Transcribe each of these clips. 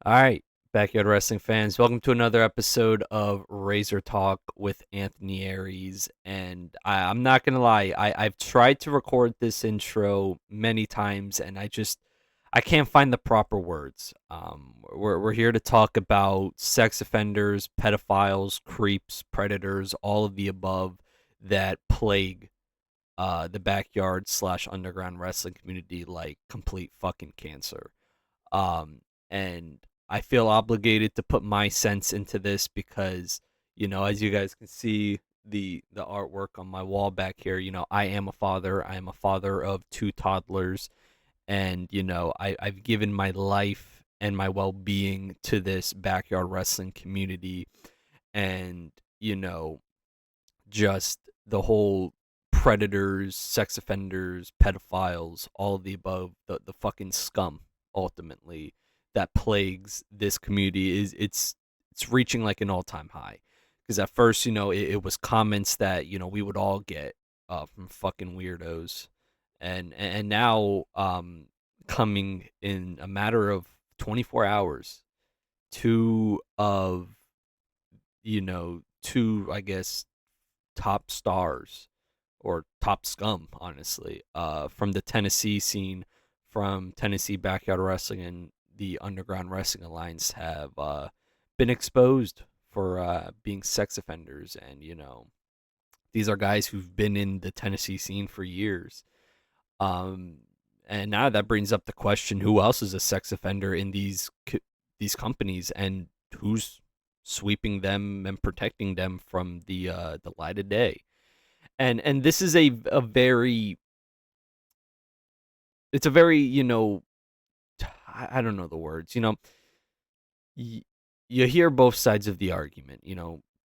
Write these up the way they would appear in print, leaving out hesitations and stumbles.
All right, backyard wrestling fans, welcome to another episode of Razor Talk with Anthony Aries. And I'm not gonna lie, I've tried to record this intro many times, and I can't find the proper words. We're here to talk about sex offenders, pedophiles, creeps, predators, all of the above that plague the backyard slash underground wrestling community like complete fucking cancer. And I feel obligated to put my sense into this because, as you guys can see the artwork on my wall back here, I am a father. I am a father of two toddlers, and I've given my life and my well-being to this backyard wrestling community, and just the whole predators, sex offenders, pedophiles, all of the above, the fucking scum ultimately that plagues this community it's reaching like an all-time high. Because at first, it was comments that, we would all get from fucking weirdos. And now coming in a matter of 24 hours, two of two, I guess, top stars or top scum, honestly, from the Tennessee scene, from Tennessee Backyard Wrestling and the Underground Wrestling Alliance have been exposed for being sex offenders. And, these are guys who've been in the Tennessee scene for years. Um, and now that brings up the question: who else is a sex offender in these companies, and who's sweeping them and protecting them from the light of day? And this is a very it's a very I don't know the words. Y- you hear both sides of the argument.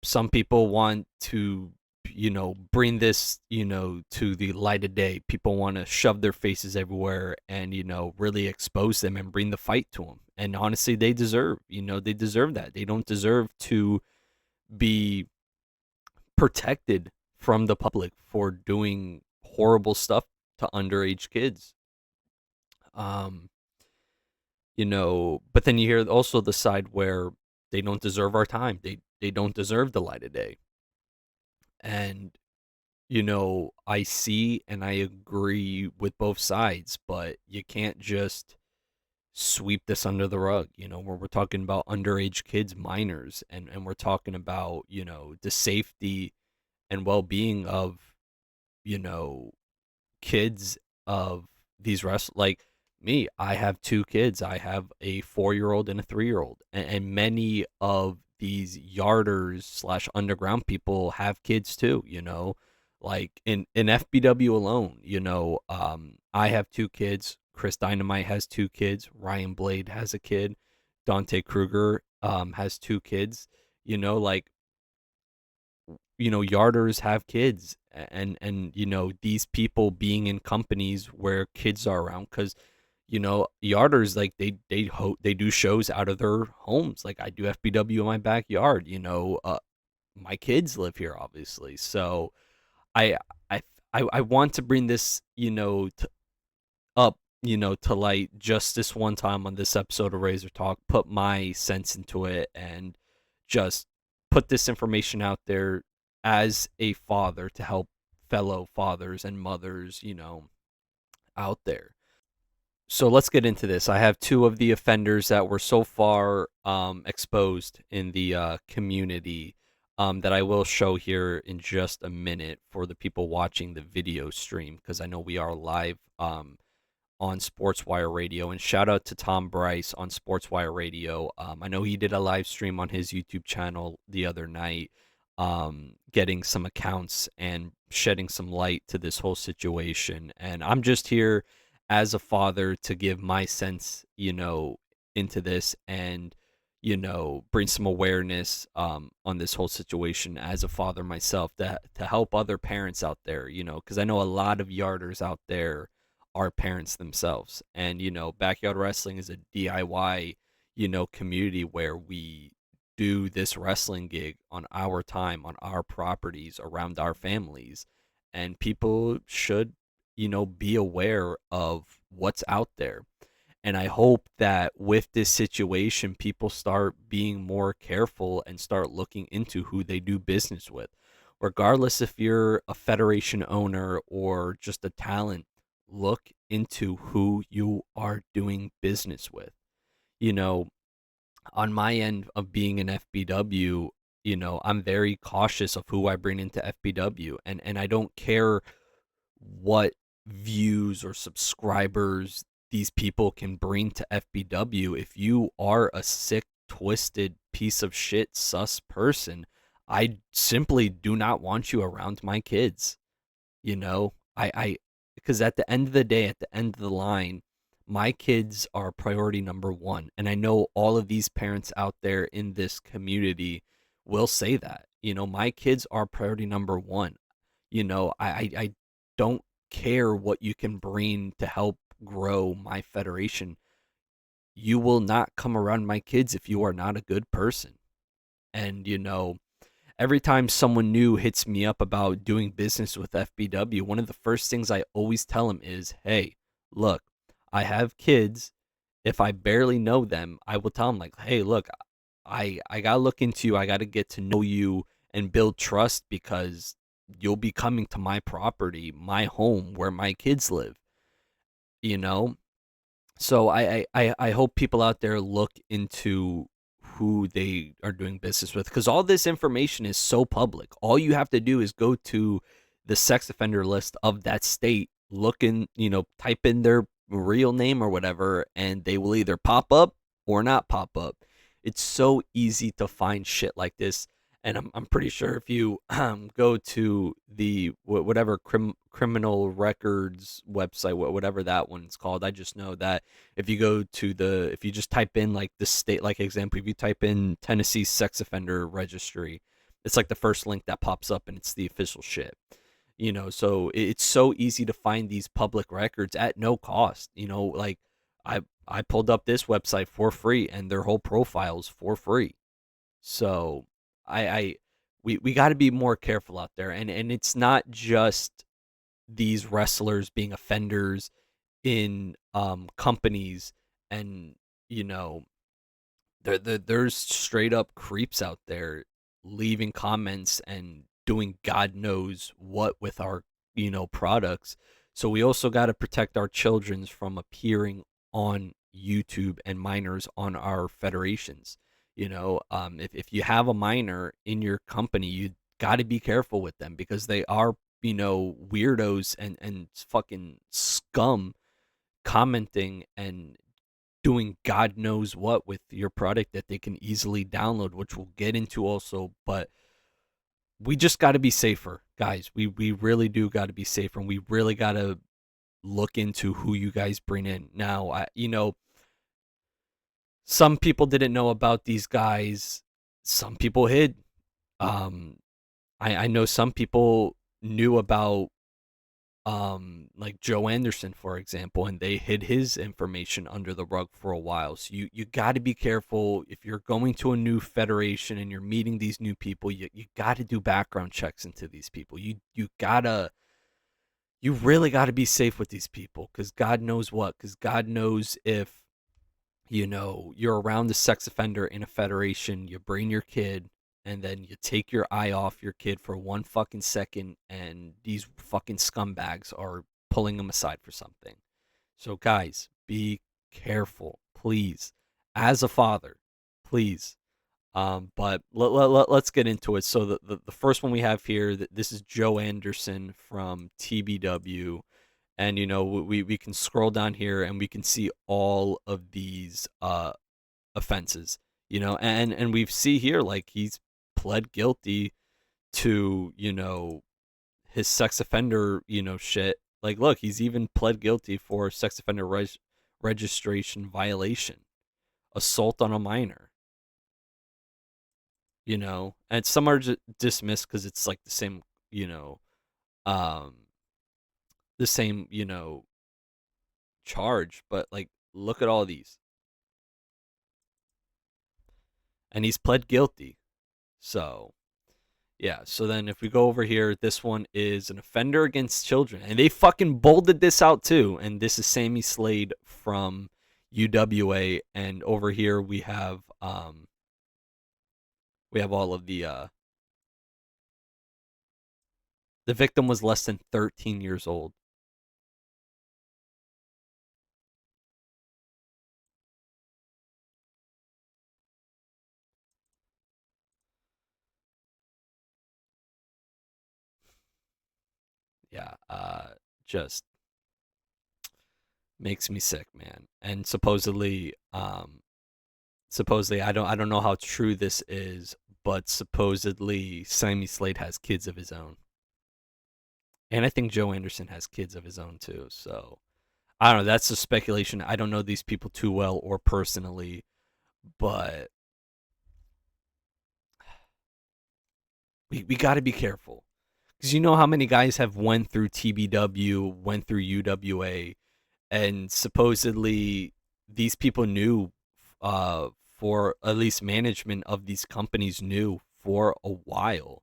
Some people want to bring this to the light of day. People want to shove their faces everywhere and really expose them and bring the fight to them. And honestly, they deserve that. They don't deserve to be protected from the public for doing horrible stuff to underage kids. Um, but then you hear also the side where they don't deserve our time. They don't deserve the light of day. And I see and I agree with both sides, but you can't just sweep this under the rug, where we're talking about underage kids, minors, and we're talking about, the safety and well-being of, you know, kids of these like me. I have two kids. I have a 4-year old and a 3-year-old, and many of these yarders slash underground people have kids too. Like in FBW alone. I have two kids. Chris Dynamite has two kids. Ryan Blade has a kid. Dante Kruger has two kids. Like yarders have kids, and these people being in companies where kids are around, because yarders, like, they do shows out of their homes. Like, I do FBW in my backyard. My kids live here, obviously. So i i I want to bring this up, to light just this one time on this episode of Razor Talk, put my sense into it, and just put this information out there as a father to help fellow fathers and mothers, out there. So let's get into this. I have two of the offenders that were so far exposed in the community, that I will show here in just a minute for the people watching the video stream, because I know we are live on SportsWire Radio. And shout out to Tom Bryce on SportsWire Radio. I know he did a live stream on his YouTube channel the other night, getting some accounts and shedding some light to this whole situation. And I'm just here as a father to give my sense, into this, and bring some awareness on this whole situation as a father myself, to help other parents out there, because I know a lot of yarders out there are parents themselves. And backyard wrestling is a DIY community where we do this wrestling gig on our time, on our properties, around our families. And people should be aware of what's out there. And I hope that with this situation, people start being more careful and start looking into who they do business with. Regardless if you're a federation owner or just a talent, look into who you are doing business with. You know, on my end of being an FBW, I'm very cautious of who I bring into FBW, and I don't care what views or subscribers these people can bring to FBW. If you are a sick, twisted piece of shit sus person, I simply do not want you around my kids. I because at the end of the day, at the end of the line, my kids are priority number one. And I know all of these parents out there in this community will say that. My kids are priority number one. I don't care what you can bring to help grow my federation. You will not come around my kids if you are not a good person. And every time someone new hits me up about doing business with FBW, one of the first things I always tell them is, hey, look, I have kids. If I barely know them, I will tell them, like, hey, look, I got to look into you. I got to get to know you and build trust because you'll be coming to my property, my home where my kids live, you know? So I hope people out there look into who they are doing business with because all this information is so public. All you have to do is go to the sex offender list of that state, look in, type in their real name or whatever, and they will either pop up or not pop up. It's so easy to find shit like this. And I'm pretty sure if you go to the whatever criminal records website, whatever that one's called, I just know that if you go to if you just type in like the state, like example, if you type in Tennessee sex offender registry, it's like the first link that pops up and it's the official shit. So it's so easy to find these public records at no cost. Like I pulled up this website for free and their whole profile's for free. So I we got to be more careful out there, and it's not just these wrestlers being offenders in companies, and you know there's straight up creeps out there leaving comments and doing God knows what with our products. So we also got to protect our children from appearing on YouTube and minors on our federations. If you have a minor in your company, you got to be careful with them because they are weirdos and fucking scum commenting and doing God knows what with your product that they can easily download, which we'll get into also. But we just got to be safer, guys. We really do got to be safer, and we really got to look into who you guys bring in. Now, some people didn't know about these guys. Some people hid. Um, I know some people knew about like Joe Anderson, for example, and they hid his information under the rug for a while. So you got to be careful if you're going to a new federation and you're meeting these new people. You got to do background checks into these people. You really got to be safe with these people because God knows what. Because God knows if you're around a sex offender in a federation, you bring your kid, and then you take your eye off your kid for one fucking second, and these fucking scumbags are pulling them aside for something. So, guys, be careful, please. As a father, please. But let's get into it. So, the first one we have here, this is Joe Anderson from TBW. And we can scroll down here and we can see all of these offenses, and we see here like he's pled guilty to his sex offender shit. Like, look, he's even pled guilty for sex offender registration violation, assault on a minor. And some are dismissed because it's like the same, um the same charge, but like look at all these, and he's pled guilty. So yeah, so then if we go over here, this one is an offender against children, and they fucking bolded this out too. And this is Sammy Slade from UWA, and over here we have all of the victim was less than 13 years old. Yeah, just makes me sick, man. And supposedly I don't know how true this is, but supposedly Sammy Slade has kids of his own. And I think Joe Anderson has kids of his own too. So I don't know. That's a speculation. I don't know these people too well or personally, but we got to be careful because you know how many guys have went through TBW, went through UWA, and supposedly these people knew, for at least management of these companies knew for a while,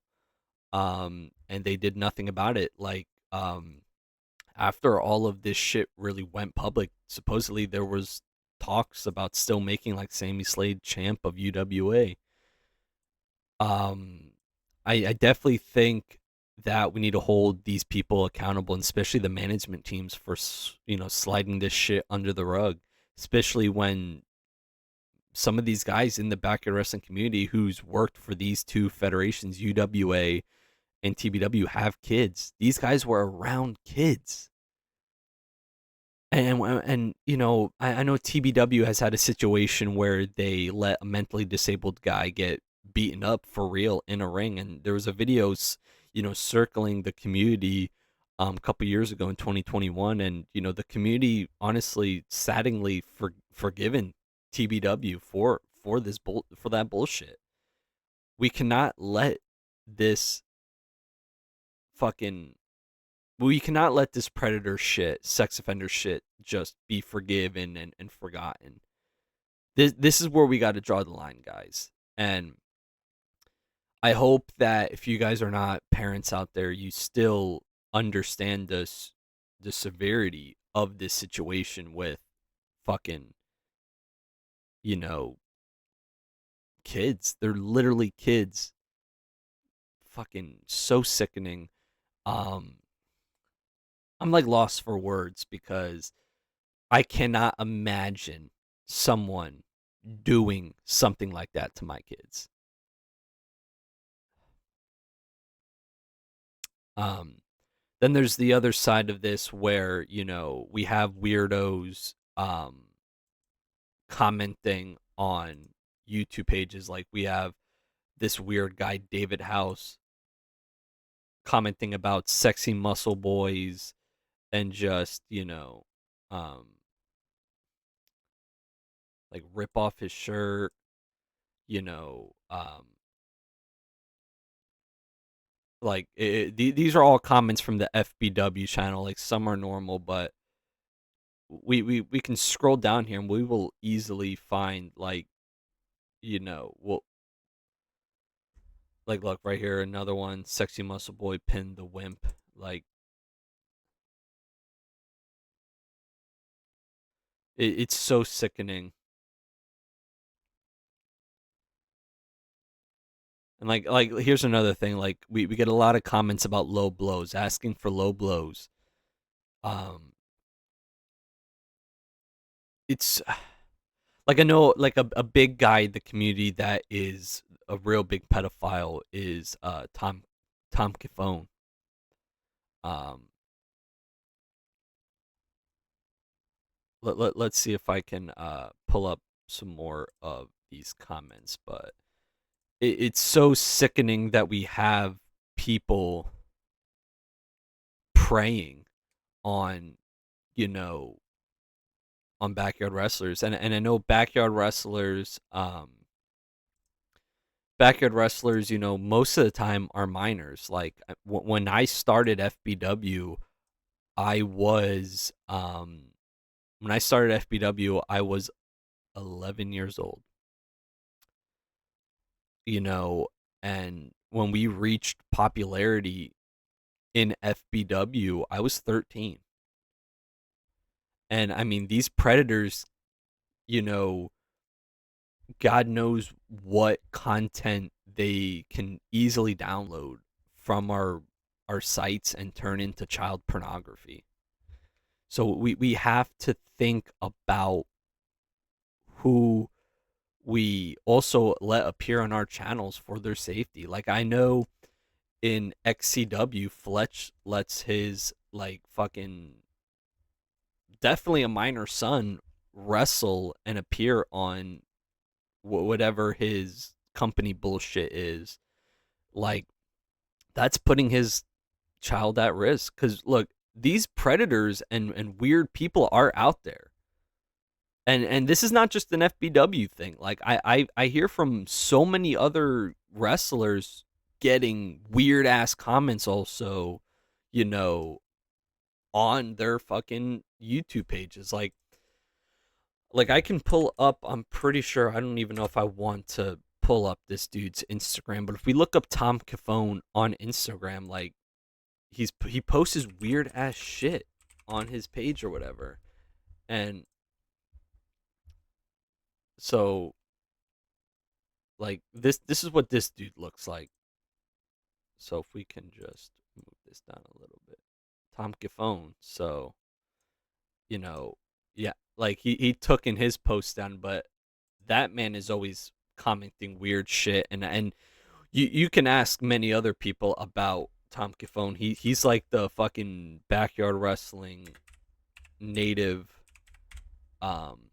and they did nothing about it. Like, after all of this shit really went public, supposedly there was talks about still making like Sammy Slade champ of UWA. Um, I definitely think that we need to hold these people accountable, and especially the management teams for sliding this shit under the rug, especially when some of these guys in the backyard wrestling community who's worked for these two federations, UWA and TBW, have kids. These guys were around kids. And I know TBW has had a situation where they let a mentally disabled guy get beaten up for real in a ring, and there was a video, circling the community, a couple years ago in 2021, and the community honestly, sadly, forgiven TBW for that bullshit. We cannot let this fucking we cannot let this predator shit, sex offender shit, just be forgiven and forgotten. This is where we got to draw the line, guys. And I hope that if you guys are not parents out there, you still understand the severity of this situation with fucking, you know, kids. They're literally kids. Fucking so sickening. Um I'm like lost for words because I cannot imagine someone doing something like that to my kids. Um, then there's the other side of this where, we have weirdos commenting on YouTube pages. Like we have this weird guy, David House, commenting about sexy muscle boys and just, um, like rip off his shirt, you know, um, like these are all comments from the FBW channel. Like some are normal, but we can scroll down here and we will easily find like well, like look right here, another one. Sexy muscle boy pinned the wimp. Like it's so sickening. And like here's another thing. Like we get a lot of comments about low blows, asking for low blows. Um, it's like I know like a big guy in the community that is a real big pedophile is Tom Kifone. Um, let's see if I can pull up some more of these comments, but it's so sickening that we have people preying on you know on backyard wrestlers, and I know backyard wrestlers, most of the time are minors. Like when I started FBW, I was when I started FBW, I was 11 years old. You know, and when we reached popularity in FBW, I was 13. And I mean, these predators you know, God knows what content they can easily download from our sites and turn into child pornography. So we have to think about who we also let appear on our channels for their safety. Like I know in XCW, Fletch lets his like fucking definitely a minor son wrestle and appear on whatever his company bullshit is. Like that's putting his child at risk. Because look, these predators and weird people are out there. And this is not just an FBW thing. Like I hear from so many other wrestlers getting weird ass comments also, you know, on their fucking YouTube pages. Like I can pull up, I'm pretty sure, I don't even know if I want to pull up this dude's Instagram, but if we look up Tom Cafone on Instagram, like he posts his weird ass shit on his page or whatever. And so like this is what this dude looks like. So if we can just move this down a little bit. Tom Cafone. So, you know, yeah, like he took in his post down, but that man is always commenting weird shit, and you can ask many other people about Tom Cafone. He's like the fucking backyard wrestling native um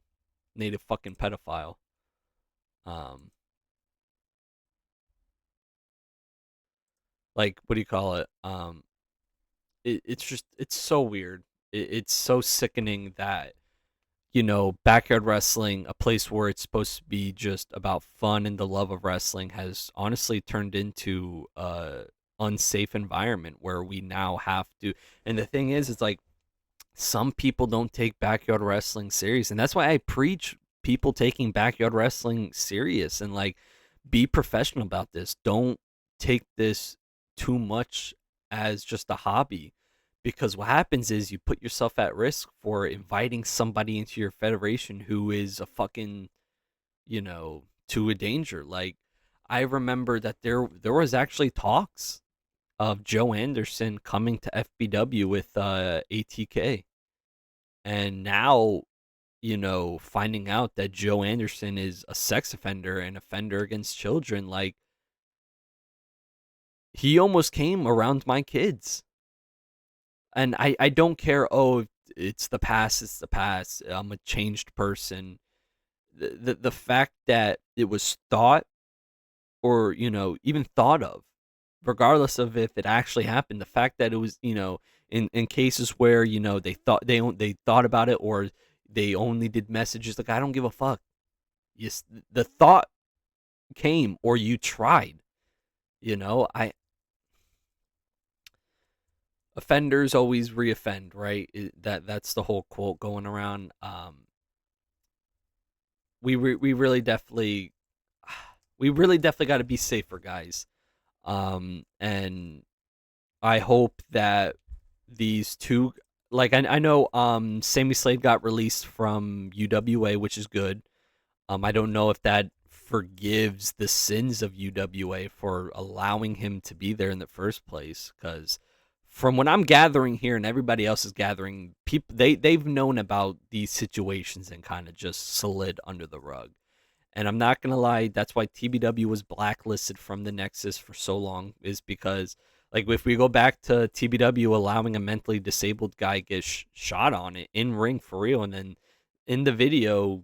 native fucking pedophile. Um like what do you call it? It's just it's so weird. It's so sickening that backyard wrestling, a place where it's supposed to be just about fun and the love of wrestling, has honestly turned into a unsafe environment where we now have to. And the thing is, it's like some people don't take backyard wrestling serious, and that's why I preach people taking backyard wrestling serious and like be professional about this. Don't take this too much as just a hobby, because what happens is you put yourself at risk for inviting somebody into your federation who is a fucking, to a danger. Like I remember that there was actually talks of Joe Anderson coming to FBW with ATK. And now, finding out that Joe Anderson is a sex offender and offender against children, like he almost came around my kids. And I don't care, oh, it's the past, it's the past. I'm a changed person. The fact that it was thought, or, even thought of, regardless of if it actually happened, the fact that it was, in cases where, they thought about it, or they only did messages, like I don't give a fuck. Yes, the thought came, or you tried. I offenders always reoffend, right? That's the whole quote going around. We really definitely got to be safer, guys. And I hope that these two, like I know Sammy Slade got released from UWA, which is good. I don't know if that forgives the sins of UWA for allowing him to be there in the first place, because from what I'm gathering here and everybody else is gathering, people they've known about these situations and kind of just slid under the rug. And I'm not gonna lie, that's why TBW was blacklisted from the Nexus for so long, is because, like, if we go back to TBW allowing a mentally disabled guy get shot on it in ring for real, and then in the video,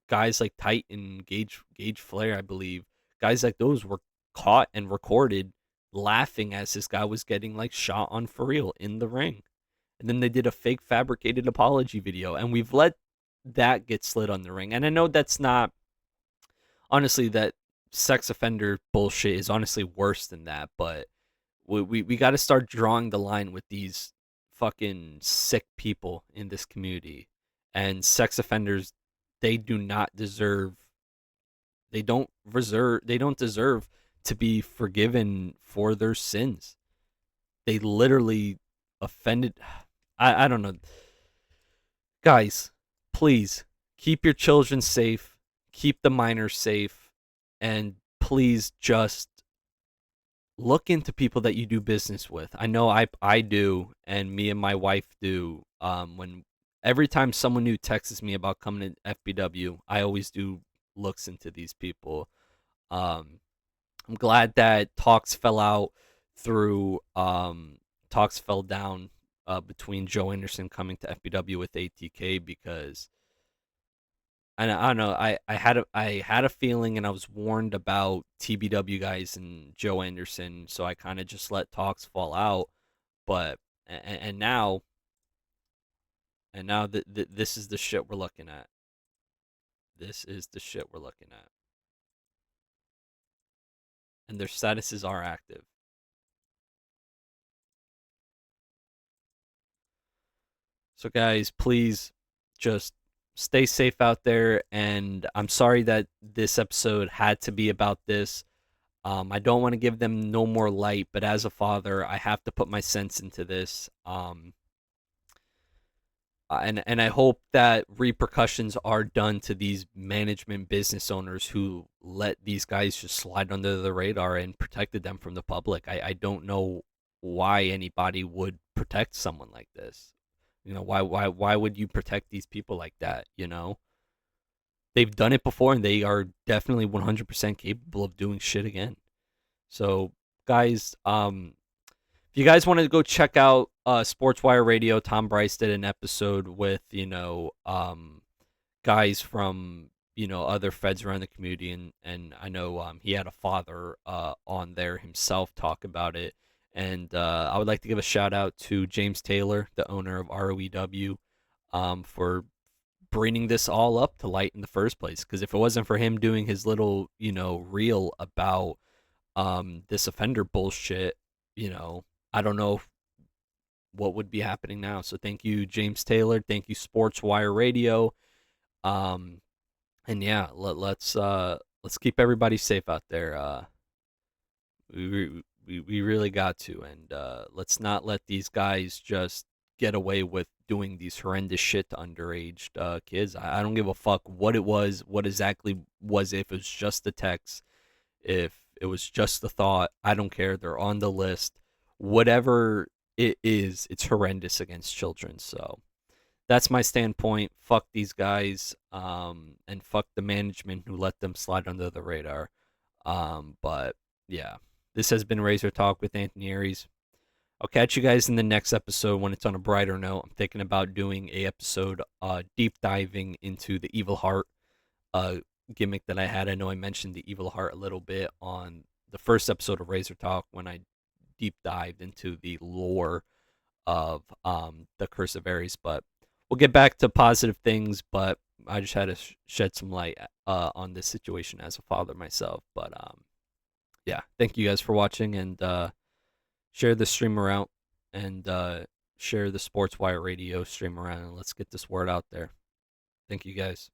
guys like Titan, Gage Flair, I believe, guys like those were caught and recorded laughing as this guy was getting like shot on for real in the ring. And then they did a fake fabricated apology video, and we've let that get slid on the ring. And I know that's not, honestly, that sex offender bullshit is honestly worse than that, but we got to start drawing the line with these fucking sick people in this community. And sex offenders, they do not deserve, they don't deserve to be forgiven for their sins. They literally offended. I don't know. Guys, please keep your children safe, keep the minors safe, and please just look into people that you do business with. I know I do, and me and my wife do. When every time someone new texts me about coming to FBW, I always do looks into these people. Um, I'm glad that talks fell down between Joe Anderson coming to FBW with ATK because I don't know. I had a feeling, and I was warned about TBW guys and Joe Anderson, so I kind of just let talks fall out. But and now this is the shit we're looking at. This is the shit we're looking at, and their statuses are active. So guys, please just stay safe out there. And I'm sorry that this episode had to be about this. I don't want to give them no more light, but as a father, I have to put my sense into this. And I hope that repercussions are done to these management business owners who let these guys just slide under the radar and protected them from the public. I don't know why anybody would protect someone like this. Why would you protect these people like that? They've done it before, and they are definitely 100% capable of doing shit again. So, guys, if you guys want to go check out Sportswire Radio, Tom Bryce did an episode with guys from other feds around the community, and I know he had a father on there himself talk about it. And I would like to give a shout out to James Taylor, the owner of ROEW, for bringing this all up to light in the first place. Because if it wasn't for him doing his little reel about this offender bullshit, I don't know what would be happening now. So thank you, James Taylor. Thank you, Sports Wire Radio. Um, and yeah, let's keep everybody safe out there. We really got to, and let's not let these guys just get away with doing these horrendous shit to underage kids. I don't give a fuck what it was, what exactly was it. If it was just the text, if it was just the thought, I don't care. They're on the list. Whatever it is, it's horrendous against children. So that's my standpoint. Fuck these guys, and fuck the management who let them slide under the radar. But yeah, this has been Razor Talk with Anthony Aries. I'll catch you guys in the next episode when it's on a brighter note. I'm thinking about doing a episode deep diving into the Evil Heart uh, gimmick that I had. I know I mentioned the Evil Heart a little bit on the first episode of Razor Talk when I deep dived into the lore of the Curse of Aries. But we'll get back to positive things. But I just had to shed some light on this situation as a father myself. But yeah, thank you guys for watching, and share the stream around, and share the Sports Wire Radio stream around, and let's get this word out there. Thank you guys.